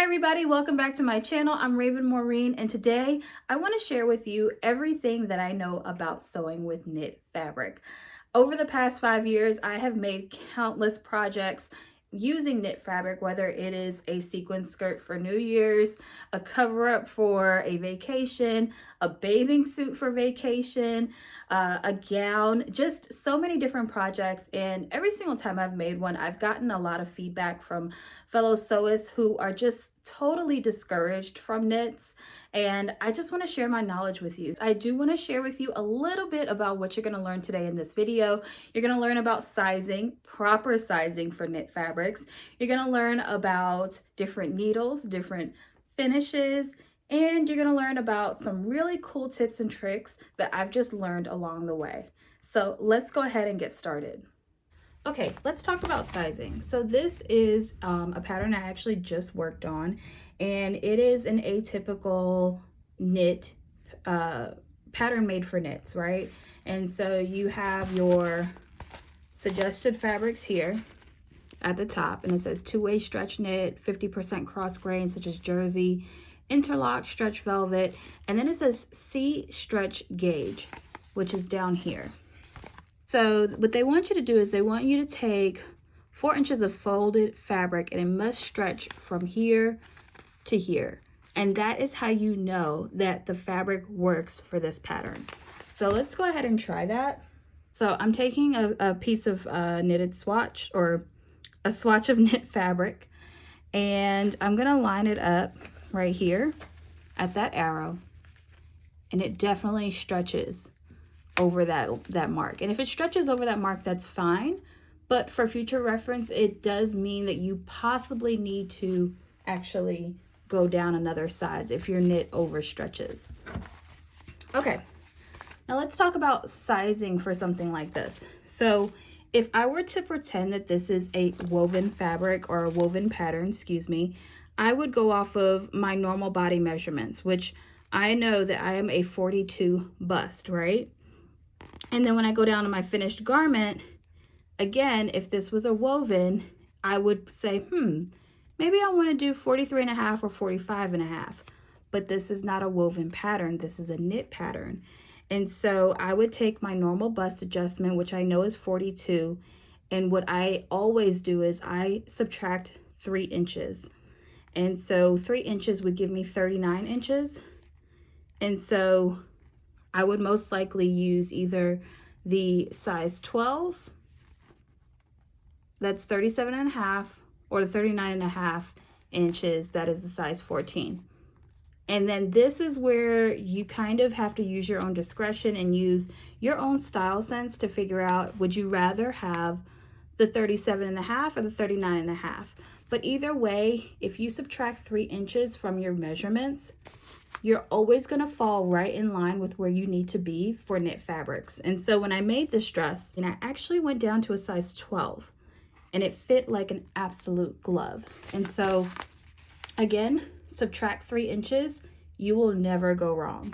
everybody, welcome back to my channel. I'm Maureen, and today I want to share with you everything that I know about sewing with knit fabric. Over the past 5 years, I have made countless projects using knit fabric, whether it is a sequin skirt for New Year's, a cover-up for a vacation, a bathing suit for vacation, a gown, just so many different projects. And every single time I've made one, I've gotten a lot of feedback from fellow sewists who are just totally discouraged from knits. And I just want to share my knowledge with you. I do want to share with you a little bit about what you're going to learn today in this video. You're going to learn about sizing, proper sizing for knit fabrics. You're going to learn about different needles, different finishes, and you're going to learn about some really cool tips and tricks that I've just learned along the way. So let's go ahead and get started. Okay, let's talk about sizing. So this is a pattern I actually just worked on, and it is an atypical knit pattern made for knits, right? And so you have your suggested fabrics here at the top, and it says two-way stretch knit, 50% cross grain such as jersey, interlock stretch velvet, and then it says C stretch gauge, which is down here. So what they want you to do is they want you to take 4 inches of folded fabric, and it must stretch from here to here. And that is how you know that the fabric works for this pattern. So let's go ahead and try that. So I'm taking a piece of knitted swatch, or a swatch of knit fabric, and I'm gonna line it up right here at that arrow, and it definitely stretches over that mark. And if it stretches over that mark, that's fine, but for future reference, it does mean that you possibly need to actually go down another size if your knit overstretches. Okay, now let's talk about sizing for something like this. So if I were to pretend that this is a woven fabric, or a woven pattern, excuse me, I would go off of my normal body measurements, which I know that I am a 42 bust, right? And then when I go down to my finished garment, again, if this was a woven, I would say, maybe I want to do 43.5 or 45.5. But this is not a woven pattern. This is a knit pattern. And so I would take my normal bust adjustment, which I know is 42. And what I always do is I subtract 3 inches. And so 3 inches would give me 39 inches. And so I would most likely use either the size 12, that's 37.5, or the 39.5 inches, that is the size 14. And then this is where you kind of have to use your own discretion and use your own style sense to figure out, would you rather have the 37.5 or the 39.5? But either way, if you subtract 3 inches from your measurements, you're always going to fall right in line with where you need to be for knit fabrics. And so when I made this dress, and I actually went down to a size 12, and it fit like an absolute glove. And so again, subtract 3 inches, you will never go wrong.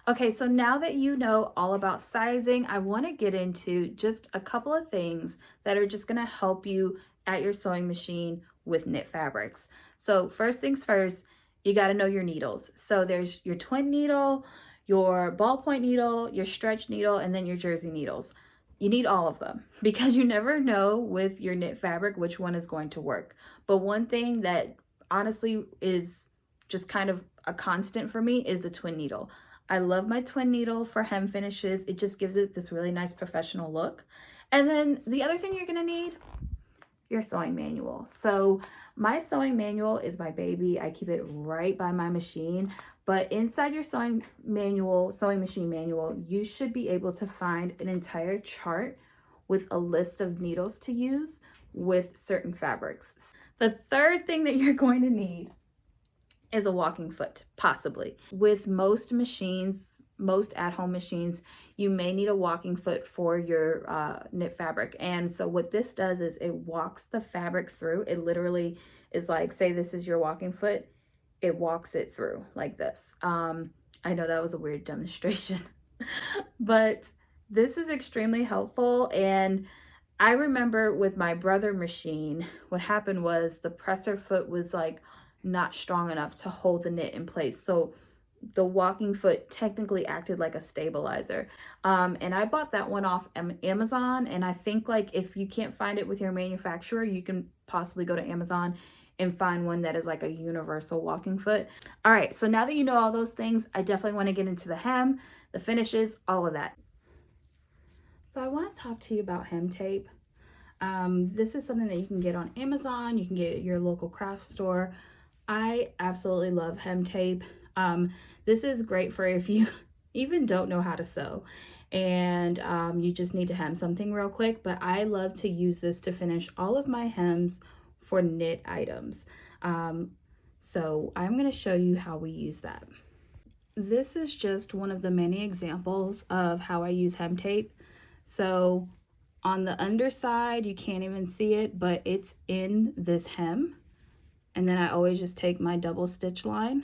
Okay, so now that you know all about sizing, I want to get into just a couple of things that are just going to help you at your sewing machine with knit fabrics. So first things first, you got to know your needles. So there's your twin needle, your ballpoint needle, your stretch needle, and then your jersey needles. You need all of them because you never know with your knit fabric which one is going to work. But one thing that honestly is just kind of a constant for me is the twin needle. I love my twin needle for hem finishes. It just gives it this really nice professional look. And then the other thing you're going to need, your sewing manual. So my sewing manual is my baby. I keep it right by my machine. But inside your sewing machine manual, you should be able to find an entire chart with a list of needles to use with certain fabrics. The third thing that you're going to need is a walking foot, possibly. With most machines, most at-home machines, you may need a walking foot for your knit fabric. And so what this does is it walks the fabric through. It literally is like, say this is your walking foot, it walks it through like this. I know that was a weird demonstration, but this is extremely helpful. And I remember with my brother machine, what happened was the presser foot was like not strong enough to hold the knit in place. So the walking foot technically acted like a stabilizer. And I bought that one off Amazon. And I think like if you can't find it with your manufacturer, you can possibly go to Amazon and find one that is like a universal walking foot. All right, so now that you know all those things, I definitely want to get into the hem, the finishes, all of that. So I want to talk to you about hem tape. This is something that you can get on Amazon. You can get it at your local craft store. I absolutely love hem tape. This is great for if you even don't know how to sew and you just need to hem something real quick. But I love to use this to finish all of my hems for knit items. So I'm going to show you how we use that. This is just one of the many examples of how I use hem tape. So on the underside, you can't even see it, but it's in this hem. And then I always just take my double stitch line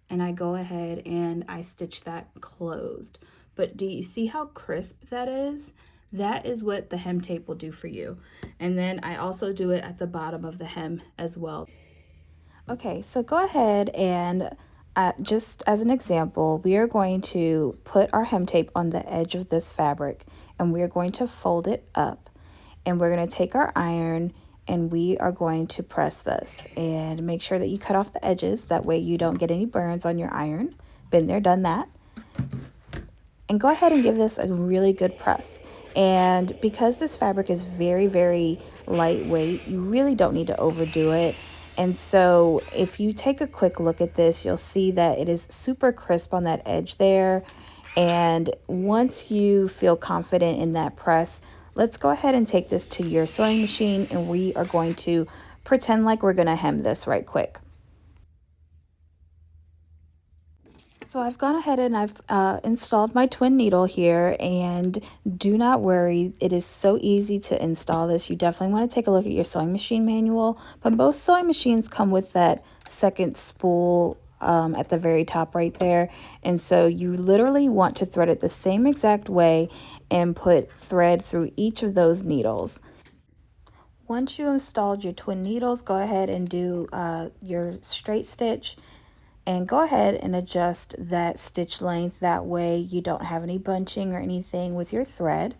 and I go ahead and I stitch that closed. But do you see how crisp that is? That is what the hem tape will do for you. And then I also do it at the bottom of the hem as well. Okay, so go ahead and just as an example, we are going to put our hem tape on the edge of this fabric and we are going to fold it up and we're going to take our iron and we are going to press this and make sure that you cut off the edges. That way you don't get any burns on your iron. Been there, done that. And go ahead and give this a really good press. And because this fabric is very, very lightweight, you really don't need to overdo it. And so if you take a quick look at this, you'll see that it is super crisp on that edge there. And once you feel confident in that press, let's go ahead and take this to your sewing machine and we are going to pretend like we're going to hem this right quick. So I've gone ahead and I've installed my twin needle here, and do not worry, it is so easy to install this. You definitely want to take a look at your sewing machine manual, but most sewing machines come with that second spool at the very top right there. And so you literally want to thread it the same exact way and put thread through each of those needles. Once you installed your twin needles, go ahead and do your straight stitch. And go ahead and adjust that stitch length. That way you don't have any bunching or anything with your thread.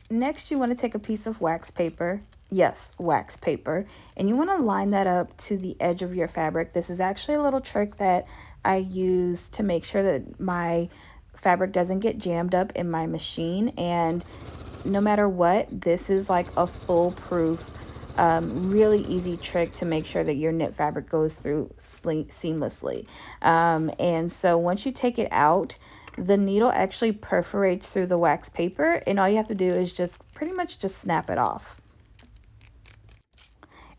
Next, you want to take a piece of wax paper. Yes, wax paper. And you want to line that up to the edge of your fabric. This is actually a little trick that I use to make sure that my fabric doesn't get jammed up in my machine. And no matter what, this is like a foolproof really easy trick to make sure that your knit fabric goes through seamlessly. And so once you take it out, the needle actually perforates through the wax paper, and all you have to do is just pretty much just snap it off.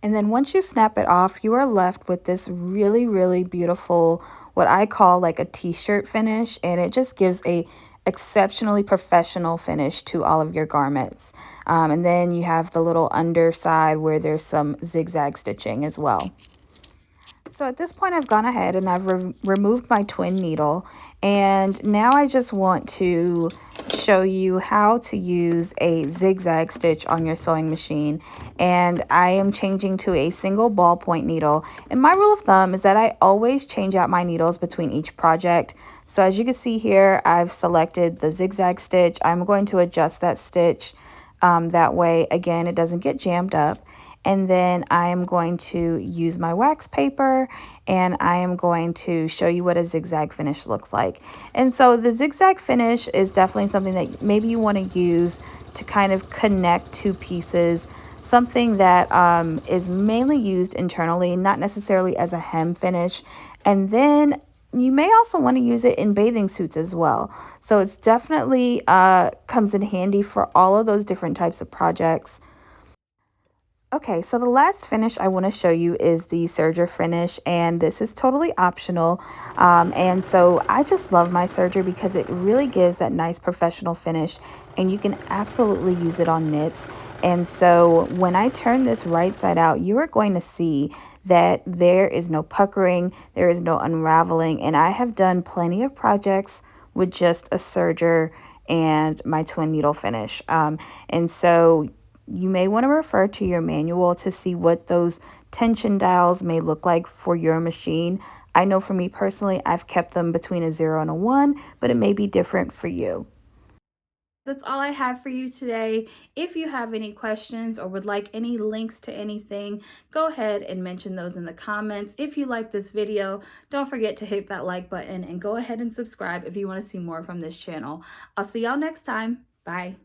And then once you snap it off, you are left with this really, really beautiful, what I call like a t-shirt finish, and it just gives a exceptionally professional finish to all of your garments. And then you have the little underside where there's some zigzag stitching as well. So at this point, I've gone ahead and I've removed my twin needle, and now I just want to show you how to use a zigzag stitch on your sewing machine. And I am changing to a single ballpoint needle, and my rule of thumb is that I always change out my needles between each project. So as you can see here, I've selected the zigzag stitch. I'm going to adjust that stitch that way, again, it doesn't get jammed up. And then I am going to use my wax paper and I am going to show you what a zigzag finish looks like. And so the zigzag finish is definitely something that maybe you want to use to kind of connect two pieces, something that is mainly used internally, not necessarily as a hem finish. And then you may also want to use it in bathing suits as well. So it's definitely comes in handy for all of those different types of projects. Okay, so the last finish I want to show you is the serger finish, and this is totally optional. And so I just love my serger because it really gives that nice professional finish, and you can absolutely use it on knits. And so when I turn this right side out, you are going to see that there is no puckering, there is no unraveling, and I have done plenty of projects with just a serger and my twin needle finish. And so you may want to refer to your manual to see what those tension dials may look like for your machine. I know for me personally, I've kept them between a 0 and a 1, but it may be different for you. That's all I have for you today. If you have any questions or would like any links to anything, go ahead and mention those in the comments. If you like this video, don't forget to hit that like button and go ahead and subscribe if you want to see more from this channel. I'll see y'all next time. Bye.